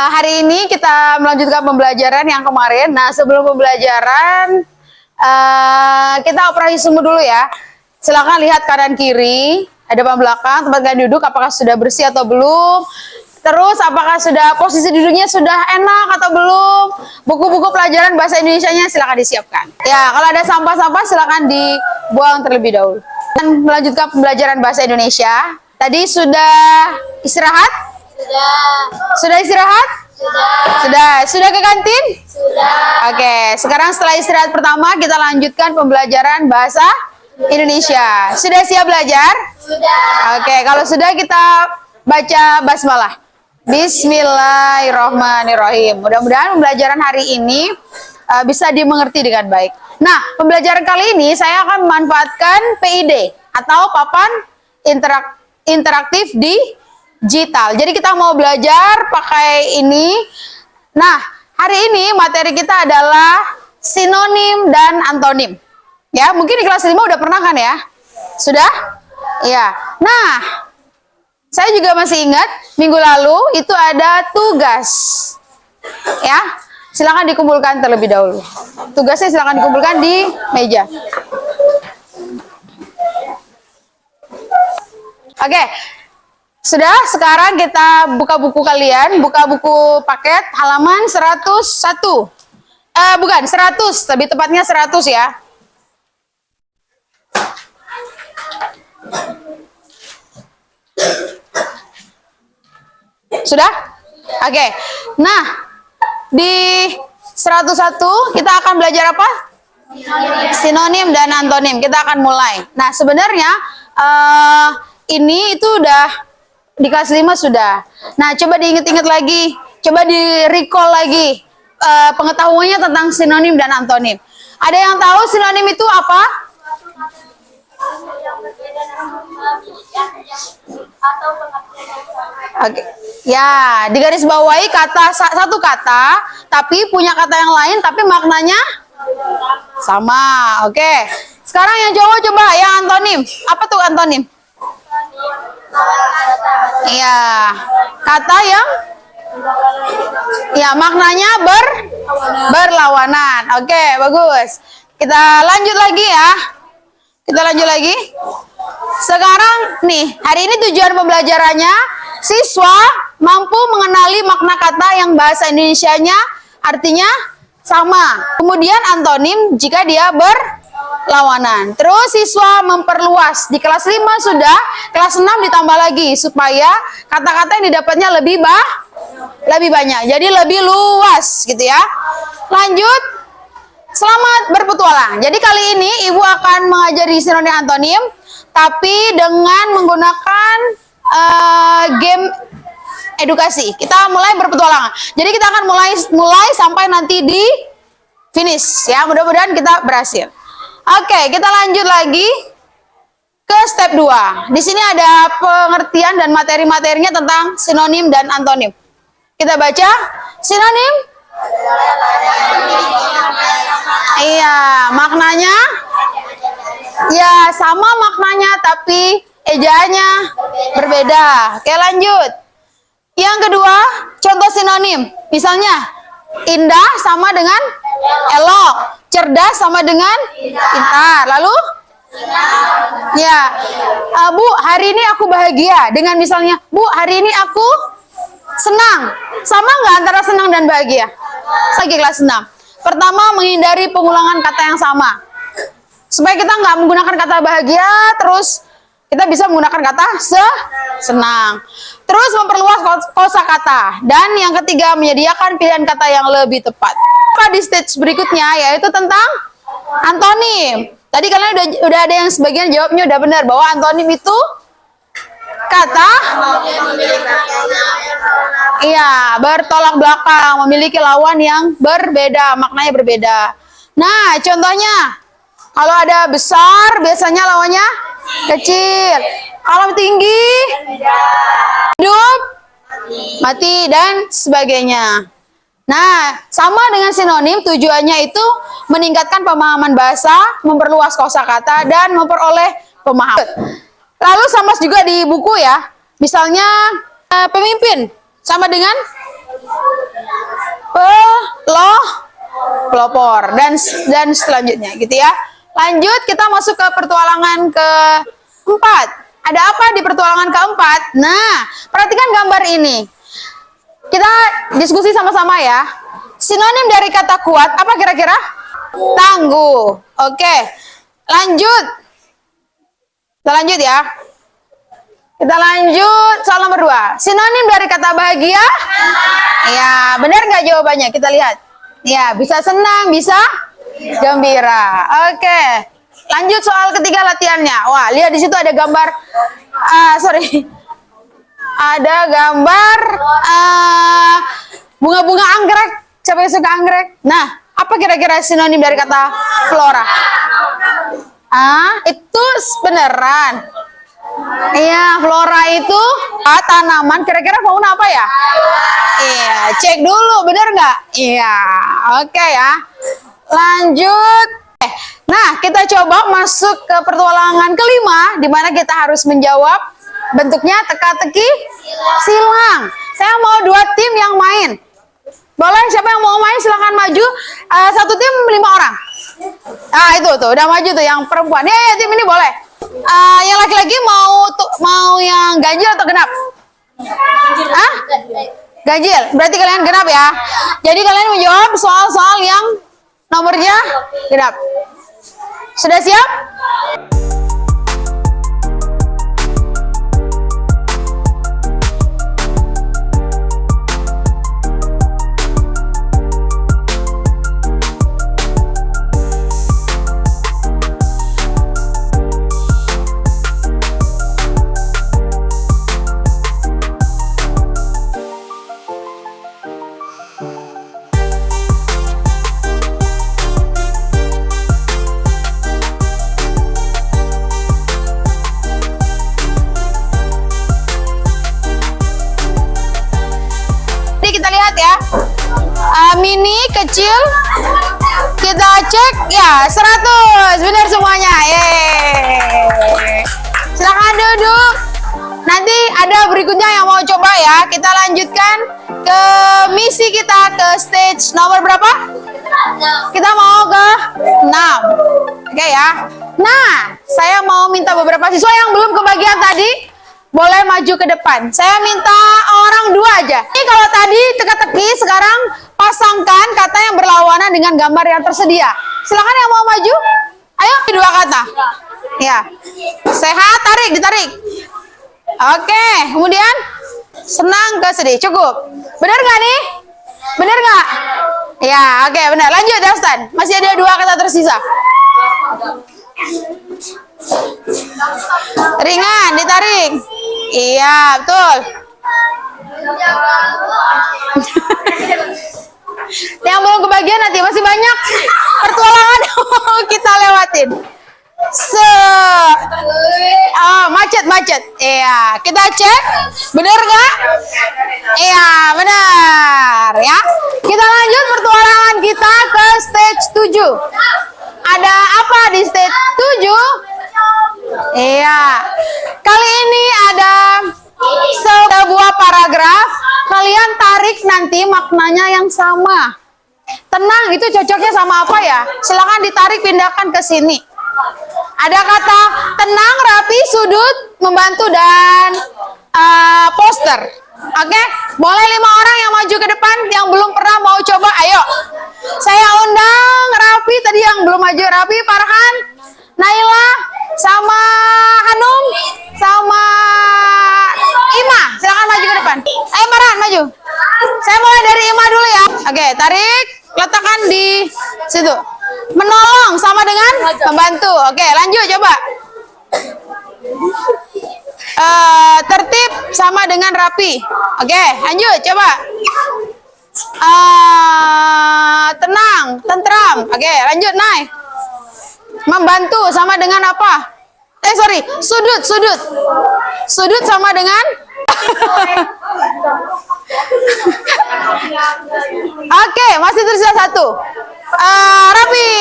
Hari ini kita melanjutkan pembelajaran yang kemarin. Nah, sebelum pembelajaran kita operasi sumbu dulu ya. Silakan lihat kanan kiri, depan belakang, tempat kalian duduk apakah sudah bersih atau belum. Terus apakah sudah posisi duduknya sudah enak atau belum. Buku-buku pelajaran bahasa Indonesianya silakan disiapkan. Ya, kalau ada sampah-sampah silakan dibuang terlebih dahulu. Dan melanjutkan pembelajaran bahasa Indonesia. Tadi sudah istirahat? Sudah istirahat? Sudah ke kantin? Sudah. Oke, sekarang setelah istirahat pertama kita lanjutkan pembelajaran bahasa Indonesia. Sudah siap belajar? Sudah. Oke, kalau sudah kita baca basmalah. Bismillahirrahmanirrahim. Mudah-mudahan pembelajaran hari ini bisa dimengerti dengan baik. Nah, pembelajaran kali ini saya akan memanfaatkan PID atau papan interaktif digital. Jadi kita mau belajar pakai ini. Nah, hari ini materi kita adalah sinonim dan antonim. Ya, mungkin di kelas 5 udah pernah kan ya? Sudah? Iya. Nah, saya juga masih ingat minggu lalu itu ada tugas. Ya, silakan dikumpulkan terlebih dahulu. Tugasnya silakan dikumpulkan di meja. Oke. Sudah, sekarang kita buka buku kalian, buka buku paket halaman 101. Bukan, 100, lebih tepatnya 100 ya. Sudah? Oke. Nah, di 101 kita akan belajar apa? Sinonim dan antonim. Kita akan mulai. Nah, sebenarnya ini itu udah di kelas 5 sudah. Nah, coba diingat-ingat lagi. Coba di-recall lagi pengetahuannya tentang sinonim dan antonim. Ada yang tahu sinonim itu apa? Oke. Ya, digaris bawahi satu kata, tapi punya kata yang lain, tapi maknanya sama. Oke. Sekarang yang cowok coba yang antonim. Apa tuh antonim? Iya, kata yang ya maknanya berlawanan. Oke, bagus. Kita lanjut lagi ya. Kita lanjut lagi. Sekarang nih, hari ini tujuan pembelajarannya siswa mampu mengenali makna kata yang bahasa Indonesianya artinya sama. Kemudian antonim jika dia berlawanan. Terus siswa memperluas. Di kelas 5 sudah, kelas 6 ditambah lagi supaya kata-kata yang didapatnya lebih banyak. Jadi lebih luas gitu ya. Lanjut. Selamat berpetualang. Jadi kali ini Ibu akan mengajari sinonim antonim tapi dengan menggunakan game edukasi. Kita mulai berpetualangan. Jadi kita akan mulai sampai nanti di finish ya. Mudah-mudahan kita berhasil. Oke, kita lanjut lagi ke step 2. Di sini ada pengertian dan materi-materinya tentang sinonim dan antonim. Kita baca sinonim. Iya, maknanya ya sama maknanya tapi ejaannya berbeda. Oke, lanjut. Yang kedua, contoh sinonim. Misalnya, indah sama dengan elok, cerdas sama dengan pintar. Lalu? Ya, Bu, hari ini aku bahagia. Dengan misalnya, Bu, hari ini aku senang. Sama nggak antara senang dan bahagia? Lagi kelas 6. Pertama, menghindari pengulangan kata yang sama. Supaya kita nggak menggunakan kata bahagia, terus kita bisa menggunakan kata senang. Terus memperluas kosakata. Dan yang ketiga, menyediakan pilihan kata yang lebih tepat. Di stage berikutnya yaitu tentang antonim. Tadi kalian udah ada yang sebagian jawabnya udah benar bahwa antonim itu kata iya, bertolak belakang, memiliki lawan yang berbeda, maknanya berbeda. Nah, contohnya kalau ada besar biasanya lawannya kecil. Kalau tinggi hidup, mati dan sebagainya. Nah, sama dengan sinonim, tujuannya itu meningkatkan pemahaman bahasa, memperluas kosakata dan memperoleh pemahaman. Lalu sama juga di buku ya. Misalnya pemimpin sama dengan pelopor dan selanjutnya gitu ya. Lanjut kita masuk ke pertualangan keempat. Ada apa di pertualangan keempat? Nah, perhatikan gambar ini. Kita diskusi sama-sama ya. Sinonim dari kata kuat apa kira-kira? Tangguh. Oke. Lanjut. Kita lanjut ya. Kita lanjut soal nomor 2. Sinonim dari kata bahagia? Ya, benar nggak jawabannya? Kita lihat. Ya, bisa senang, bisa gembira. Oke. Lanjut soal ketiga latihannya. Wah, lihat di situ ada gambar. Ada gambar bunga-bunga anggrek. Siapa yang suka anggrek? Nah, apa kira-kira sinonim dari kata flora? Itu beneran. Iya, flora itu tanaman. Kira-kira fauna apa ya? Iya, cek dulu, bener nggak? Iya, oke ya. Lanjut. Nah, kita coba masuk ke pertualangan kelima, di mana kita harus menjawab bentuknya teka-teki silang. Saya mau 2 tim yang main. Boleh, siapa yang mau main silahkan maju. 1 tim 5 orang. Itu tuh, udah maju tuh yang perempuan. Ya, tim ini boleh. Yang laki-laki mau yang ganjil atau genap? Ganjil. Berarti kalian genap ya. Jadi kalian menjawab soal-soal yang nomornya genap. Sudah siap? Kita lihat ya, mini kecil, kita cek ya 100, benar semuanya. Yeay. Silahkan duduk. Nanti ada berikutnya yang mau coba ya. Kita lanjutkan ke misi kita, ke stage nomor berapa? Kita mau ke 6. Oke ya. Nah, saya mau minta beberapa siswa yang belum kebagian tadi boleh maju ke depan. Saya minta orang 2 aja. Ini kalau tadi teka-teki, sekarang pasangkan kata yang berlawanan dengan gambar yang tersedia. Silakan yang mau maju. Ayo, 2 kata. Ya. Sehat, tarik, ditarik. Oke, kemudian senang ke sedih. Cukup. Benar nggak nih? Benar nggak? Ya, oke, benar. Lanjut, Dastan. Masih ada 2 kata tersisa. Ringan, ditarik. Iya, betul. Yang belum kebagian nanti masih banyak pertualangan kita lewatin. Macet. Iya, kita cek. Bener nggak? Iya, benar ya. Kita lanjut pertualangan kita ke stage 7. Ada apa di stage 7? Iya. Kali ini ada sebuah paragraf. Kalian tarik nanti maknanya yang sama. Tenang, itu cocoknya sama apa ya? Silakan ditarik, pindahkan ke sini. Ada kata tenang, rapi, sudut, membantu, dan poster. Oke, boleh 5 orang yang maju ke depan yang belum pernah mau coba. Ayo, saya undang Rafi tadi yang belum maju. Rafi, Farhan, Naila, sama Hanum, sama Ima. Silakan maju ke depan. Ayo Farhan, maju. Saya mulai dari Ima dulu ya. Oke, tarik, letakkan di situ. Menolong sama dengan membantu. Oke, lanjut coba. Tertib sama dengan rapi. Oke, lanjut coba. Tenang, tentram. Oke, lanjut naik. Membantu sama dengan apa? Sudut sama dengan Oke, masih tersisa 1. Rapi.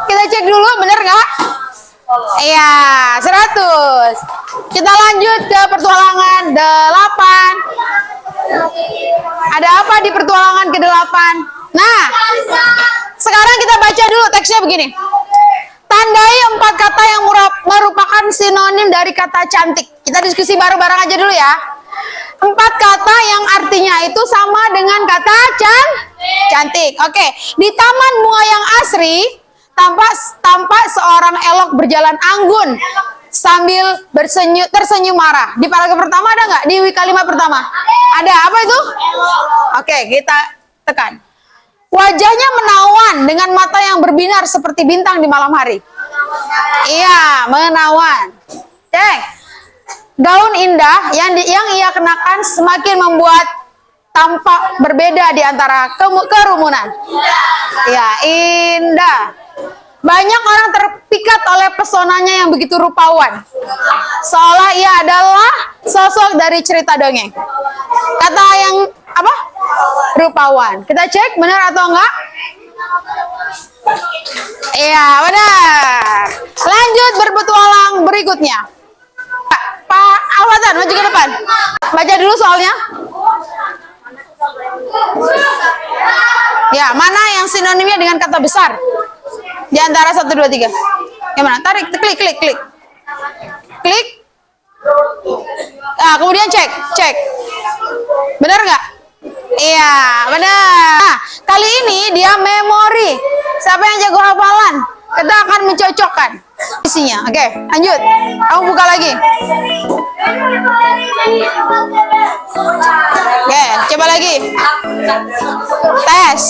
Kita cek dulu, bener nggak? Iya, 100. Kita lanjut ke pertualangan 8. Ada apa Jumpa di pertualangan ke-8. Nah, sekarang kita baca dulu teksnya begini. Tandai 4 kata yang merupakan sinonim dari kata cantik. Kita diskusi bareng-bareng aja dulu ya. 4 kata yang artinya itu sama dengan kata cantik. Oke, di taman bunga yang asri tampak seorang elok berjalan anggun sambil tersenyum marah. Di paragraf pertama ada nggak? Di kalimat pertama ada apa itu? Oke, kita tekan. Wajahnya menawan dengan mata yang berbinar seperti bintang di malam hari. Iya, menawan. Cek. Gaun indah yang ia kenakan semakin membuat tampak berbeda di antara kerumunan. Ya, indah. Banyak orang terpikat oleh pesonanya yang begitu rupawan. Seolah ia adalah sosok dari cerita dongeng. Kata yang apa? Rupawan. Kita cek benar atau enggak? Iya, benar. Lanjut berpetualang berikutnya. Pak Alwatan, maju ke depan. Baca dulu soalnya. Ya, mana yang sinonimnya dengan kata besar? Di antara 1, 2, 3. Yang mana? Tarik, klik. Klik. Nah, kemudian cek. Benar nggak? Iya, benar. Nah, kali ini dia memori. Siapa yang jago hafalan? Kita akan mencocokkan isinya. Oke, lanjut. Kamu buka lagi. Oke, coba lagi. Tes.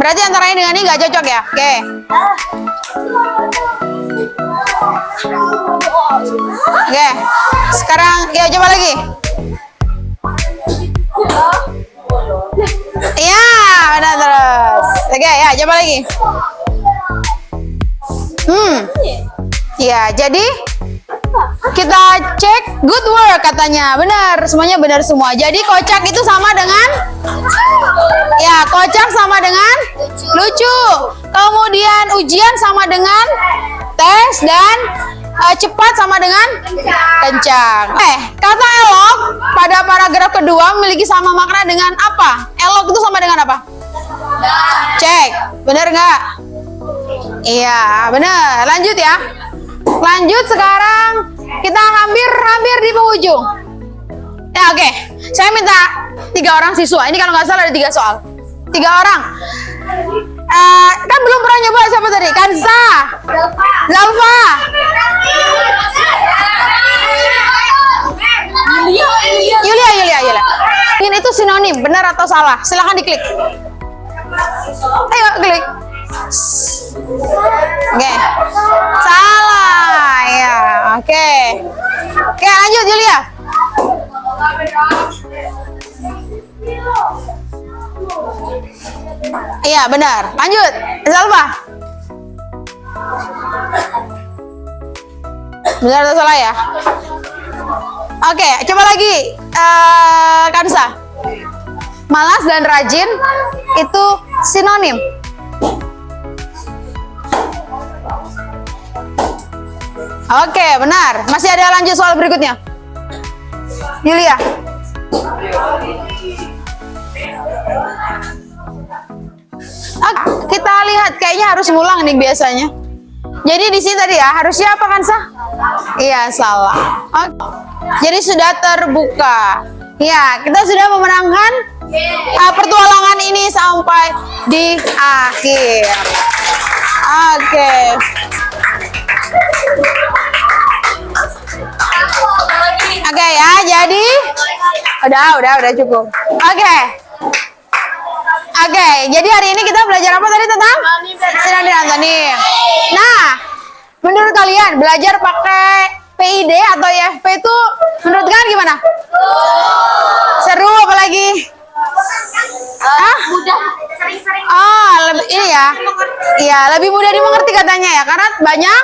Berarti antara ini dengan ini nggak cocok ya? Oke. Oke. Sekarang ya coba lagi. Iya, benar terus. Oke, ya coba lagi. Ya, jadi kita cek good work katanya. Benar, semuanya benar semua. Jadi kocak itu sama dengan kocak sama dengan lucu. Kemudian ujian sama dengan tes dan cepat sama dengan kencang. Kata elok pada paragraf kedua memiliki sama makna dengan apa? Elok itu sama dengan apa? Cek, benar nggak? Iya, benar. Lanjut ya. Lanjut sekarang kita hampir di penghujung. Ya, oke. Saya minta 3 orang siswa. Ini kalau nggak salah ada 3 soal. 3 orang. Kan belum pernah nyoba siapa tadi? Kansa, Zalfa, Yulia. Ini itu sinonim, benar atau salah? Silahkan diklik. Ayo klik. Oke. Salah. Ya, oke. Oke, lanjut Yulia. Iya, benar. Lanjut. Zalfa. Benar atau salah ya? Oke, coba lagi. Kansa. Malas dan rajin itu sinonim. Oke, benar. Masih ada lanjut soal berikutnya. Yulia. Kita lihat kayaknya harus ngulang nih biasanya. Jadi di sini tadi ya harusnya apa Kansa? Iya, salah. Jadi sudah terbuka. Ya, kita sudah memenangkan pertualangan ini sampai di akhir. Oke. Oke ya, jadi udah cukup. Oke, jadi hari ini kita belajar apa tadi tentang sinonim antonim. Nah, menurut kalian belajar pakai PID atau IFP itu menurut kalian gimana? Seru apalagi? Mudah, sering-sering. Lebih ini ya. Iya, lebih mudah dimengerti katanya ya, karena banyak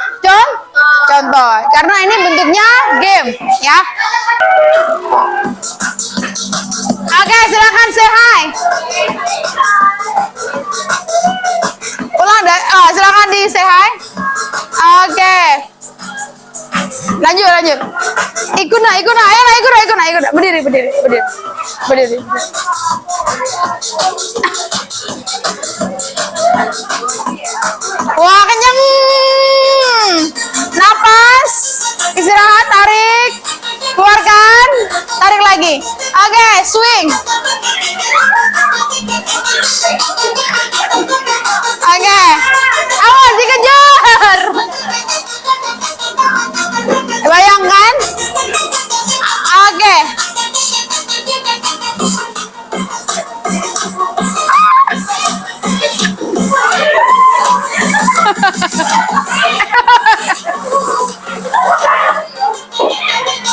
contoh. Karena ini bentuknya game, ya. Oke, silakan say hi. Silakan di say hi. Oke. Lanjut. Ikuna. Ayo ikuna. naik kuda. Berdiri, berdiri, berdiri. Berdiri. Wah, kenyang. Napas. Istirahat, tarik. Keluarkan. Tarik lagi. Oke, swing. Oke. Awas dikejar. Bayangkan. Oke.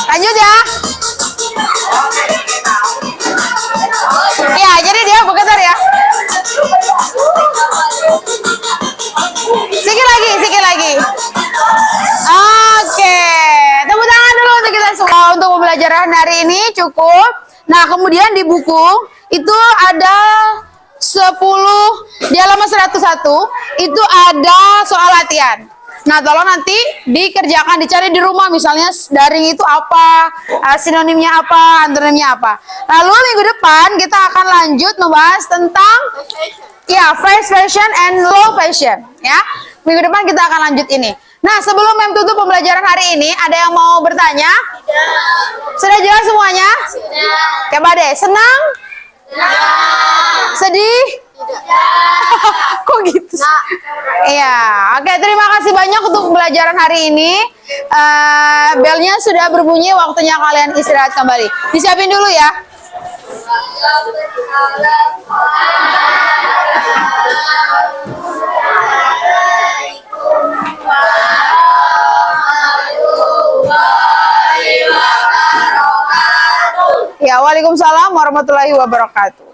Lanjut ya. Ya, jadi dia bergetar ya. Sikit lagi, sikit lagi. Oke, tepuk tangan dulu untuk kita semua. Untuk pembelajaran hari ini cukup. Nah, kemudian di buku itu ada 10 di halaman 101 itu ada soal latihan. Nah, tolong nanti dikerjakan, dicari di rumah. Misalnya daring itu apa, sinonimnya apa, antronimnya apa. Lalu minggu depan kita akan lanjut membahas tentang ya fast fashion and low fashion. Ya, minggu depan kita akan lanjut ini. Nah, sebelum Mem tutup pembelajaran hari ini, ada yang mau bertanya? Tidak. Sudah jelas semuanya? Sudah. Coba deh, senang? Tidak. Sedih? Tidak. Kok gitu? Iya, oke, terima kasih banyak untuk pembelajaran hari ini. Belnya sudah berbunyi, waktunya kalian istirahat kembali. Disiapin dulu ya. Ya, waalaikumsalam warahmatullahi wabarakatuh.